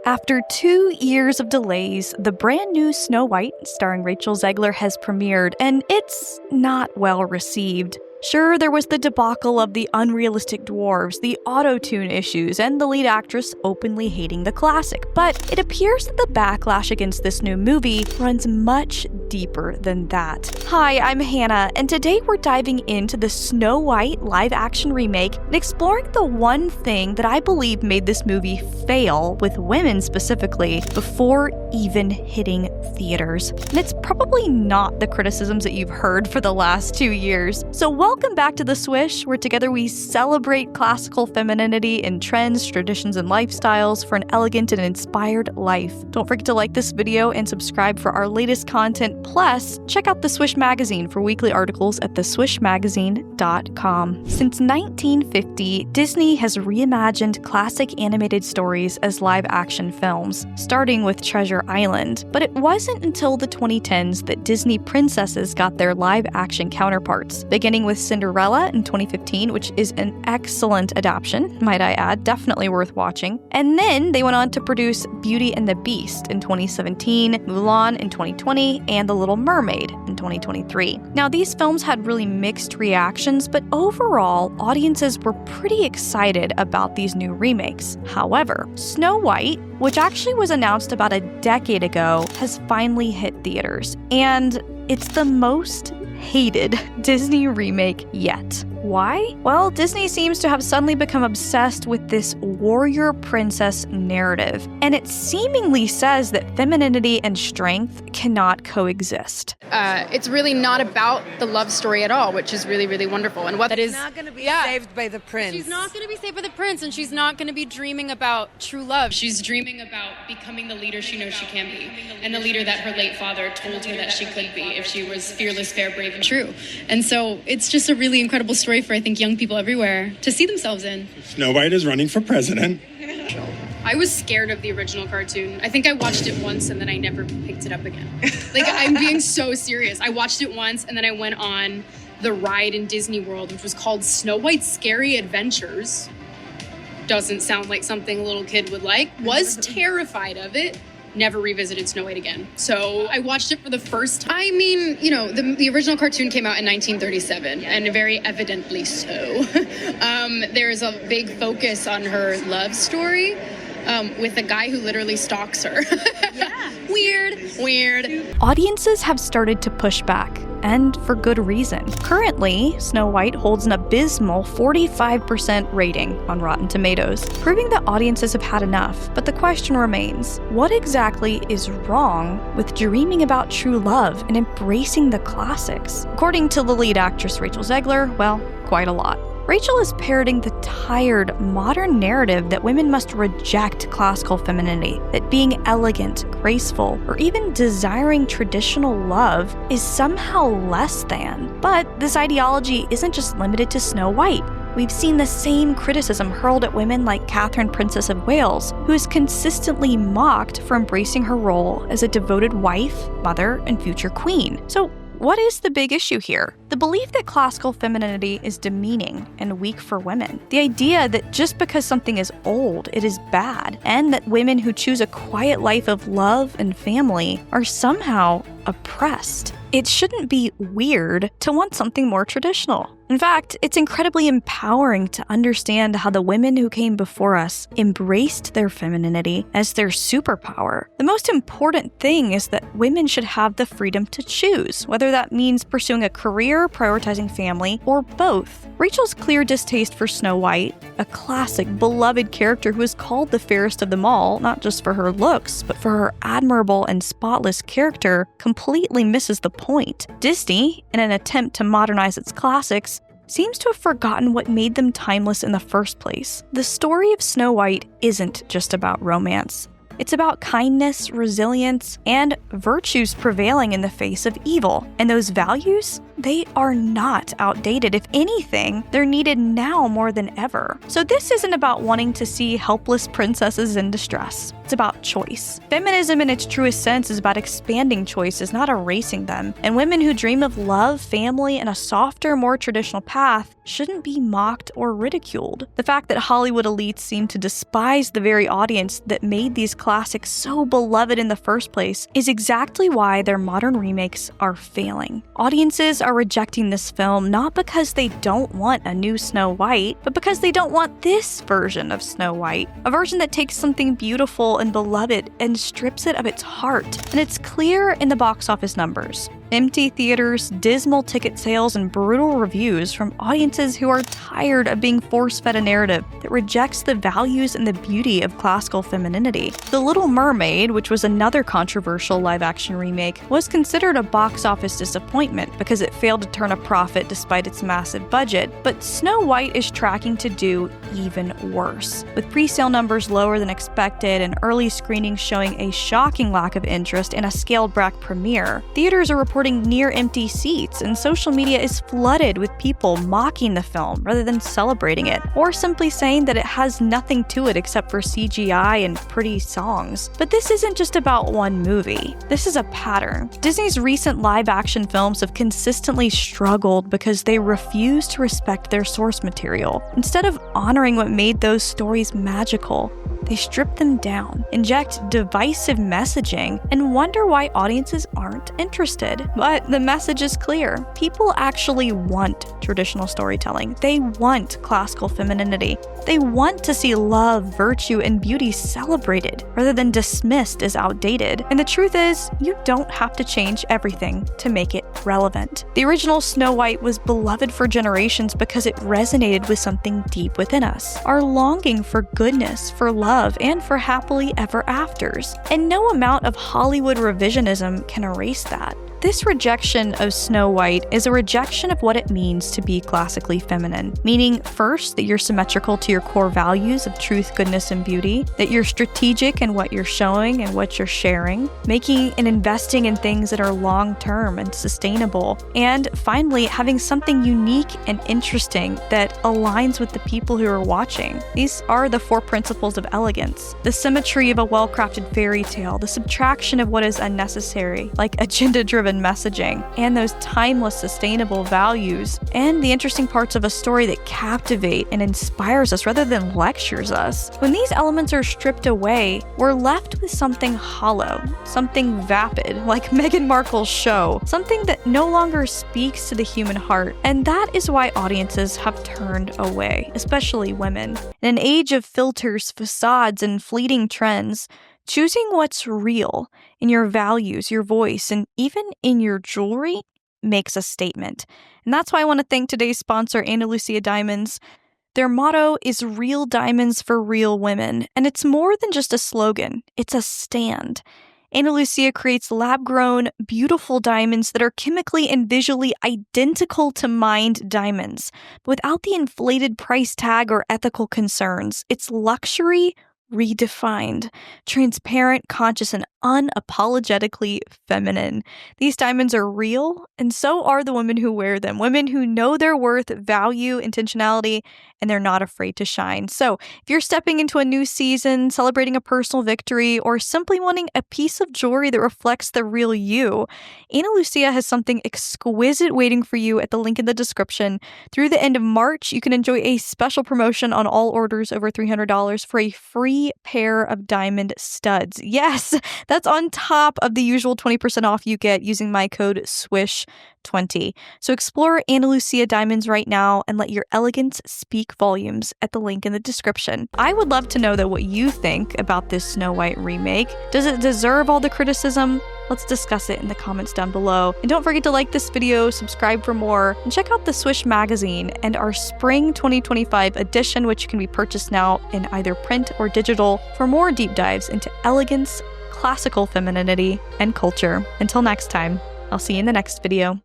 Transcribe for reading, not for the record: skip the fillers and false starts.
After 2 years of delays, the brand new Snow White, starring Rachel Zegler, has premiered, and it's not well received. Sure, there was the debacle of the unrealistic dwarves, the autotune issues, and the lead actress openly hating the classic, but it appears that the backlash against this new movie runs much deeper than that. Hi, I'm Hannah, and today we're diving into the Snow White live-action remake and exploring the one thing that I believe made this movie fail, with women specifically, before even hitting theaters. And it's probably not the criticisms that you've heard for the last 2 years. So welcome back to the Swish, where together we celebrate classical femininity in trends, traditions, and lifestyles for an elegant and inspired life. Don't forget to like this video and subscribe for our latest content. Plus, check out the Swish magazine for weekly articles at theswishmagazine.com. Since 1950, Disney has reimagined classic animated stories as live-action films, starting with Treasure Island. But it wasn't until the 2010s that Disney princesses got their live-action counterparts, beginning with Cinderella in 2015, which is an excellent adaptation, might I add, definitely worth watching. And then they went on to produce Beauty and the Beast in 2017, Mulan in 2020, and The Little Mermaid in 2023. Now, these films had really mixed reactions, but overall, audiences were pretty excited about these new remakes. However, Snow White, which actually was announced about a decade ago, has finally hit theaters, and it's the most hated Disney remake yet. Why? Well, Disney seems to have suddenly become obsessed with this warrior princess narrative, and it seemingly says that femininity and strength cannot coexist. It's really not about the love story at all, which is really, really wonderful. And what that is not going to be saved by the prince. She's not going to be saved by the prince, and she's not going to be dreaming about true love. She's dreaming about becoming the leader she knows she can be, and the leader that her late father told her that she could be if she was fearless, fair, brave, and true. And so it's just a really incredible story for, I think, young people everywhere to see themselves in. Snow White is running for president. I was scared of the original cartoon. I think I watched it once and then I never picked it up again. Like, I'm being so serious. I watched it once and then I went on the ride in Disney World, which was called Snow White's Scary Adventures. Doesn't sound like something a little kid would like. Was terrified of it. Never revisited Snow White again. So I watched it for the first time. I mean, you know, the original cartoon came out in 1937, and very evidently so. There's a big focus on her love story with a guy who literally stalks her. Yeah. Weird. Audiences have started to push back, and for good reason. Currently, Snow White holds an abysmal 45% rating on Rotten Tomatoes, proving that audiences have had enough. But the question remains, what exactly is wrong with dreaming about true love and embracing the classics? According to the lead actress Rachel Zegler, well, quite a lot. Rachel is parroting the tired, modern narrative that women must reject classical femininity, that being elegant, graceful, or even desiring traditional love is somehow less than. But this ideology isn't just limited to Snow White. We've seen the same criticism hurled at women like Catherine, Princess of Wales, who is consistently mocked for embracing her role as a devoted wife, mother, and future queen. So, what is the big issue here? The belief that classical femininity is demeaning and weak for women. The idea that just because something is old, it is bad, and that women who choose a quiet life of love and family are somehow oppressed. It shouldn't be weird to want something more traditional. In fact, it's incredibly empowering to understand how the women who came before us embraced their femininity as their superpower. The most important thing is that women should have the freedom to choose, whether that means pursuing a career, prioritizing family, or both. Rachel's clear distaste for Snow White, a classic, beloved character who is called the fairest of them all, not just for her looks, but for her admirable and spotless character, completely misses the point. Disney, in an attempt to modernize its classics, seems to have forgotten what made them timeless in the first place. The story of Snow White isn't just about romance. It's about kindness, resilience, and virtues prevailing in the face of evil. And those values, they are not outdated. If anything, they're needed now more than ever. So this isn't about wanting to see helpless princesses in distress. It's about choice. Feminism in its truest sense is about expanding choices, not erasing them. And women who dream of love, family, and a softer, more traditional path shouldn't be mocked or ridiculed. The fact that Hollywood elites seem to despise the very audience that made these classic so beloved in the first place is exactly why their modern remakes are failing. Audiences are rejecting this film not because they don't want a new Snow White, but because they don't want this version of Snow White, a version that takes something beautiful and beloved and strips it of its heart. And it's clear in the box office numbers. Empty theaters, dismal ticket sales, and brutal reviews from audiences who are tired of being force-fed a narrative that rejects the values and the beauty of classical femininity. The Little Mermaid, which was another controversial live-action remake, was considered a box office disappointment because it failed to turn a profit despite its massive budget, but Snow White is tracking to do even worse. With pre-sale numbers lower than expected and early screenings showing a shocking lack of interest in a scaled-back premiere, theaters are reporting near empty seats, and social media is flooded with people mocking the film rather than celebrating it, or simply saying that it has nothing to it except for CGI and pretty songs. But this isn't just about one movie. This is a pattern. Disney's recent live-action films have consistently struggled because they refuse to respect their source material. Instead of honoring what made those stories magical, they strip them down, inject divisive messaging, and wonder why audiences aren't interested. But the message is clear. People actually want traditional storytelling. They want classical femininity. They want to see love, virtue, and beauty celebrated rather than dismissed as outdated. And the truth is, you don't have to change everything to make it relevant. The original Snow White was beloved for generations because it resonated with something deep within us. Our longing for goodness, for love, and for happily ever afters. And no amount of Hollywood revisionism can erase that. This rejection of Snow White is a rejection of what it means to be classically feminine, meaning first, that you're symmetrical to your core values of truth, goodness, and beauty, that you're strategic in what you're showing and what you're sharing, making and investing in things that are long-term and sustainable, and finally, having something unique and interesting that aligns with the people who are watching. These are the 4 principles of elegance: the symmetry of a well-crafted fairy tale, the subtraction of what is unnecessary, like agenda-driven messaging, and those timeless sustainable values, and the interesting parts of a story that captivate and inspires us rather than lectures us. When these elements are stripped away, we're left with something hollow, something vapid, like Meghan Markle's show, something that no longer speaks to the human heart, and that is why audiences have turned away, especially women. In an age of filters, facades, and fleeting trends, choosing what's real in your values, your voice, and even in your jewelry makes a statement. And that's why I want to thank today's sponsor, Ana Lucia Diamonds. Their motto is "Real Diamonds for Real Women," and it's more than just a slogan, it's a stand. Ana Lucia creates lab-grown, beautiful diamonds that are chemically and visually identical to mined diamonds, but without the inflated price tag or ethical concerns. It's luxury redefined, transparent, conscious, and unapologetically feminine. These diamonds are real, and so are the women who wear them. Women who know their worth, value, intentionality, and they're not afraid to shine. So, if you're stepping into a new season, celebrating a personal victory, or simply wanting a piece of jewelry that reflects the real you, Ana Lucia has something exquisite waiting for you at the link in the description. Through the end of March, you can enjoy a special promotion on all orders over $300 for a free pair of diamond studs. Yes, that's on top of the usual 20% off you get using my code SWISH20. So explore Ana Lucia Diamonds right now and let your elegance speak volumes at the link in the description. I would love to know what you think about this Snow White remake. Does it deserve all the criticism? Let's discuss it in the comments down below. And don't forget to like this video, subscribe for more, and check out the Swish magazine and our Spring 2025 edition, which can be purchased now in either print or digital for more deep dives into elegance, classical femininity, and culture. Until next time, I'll see you in the next video.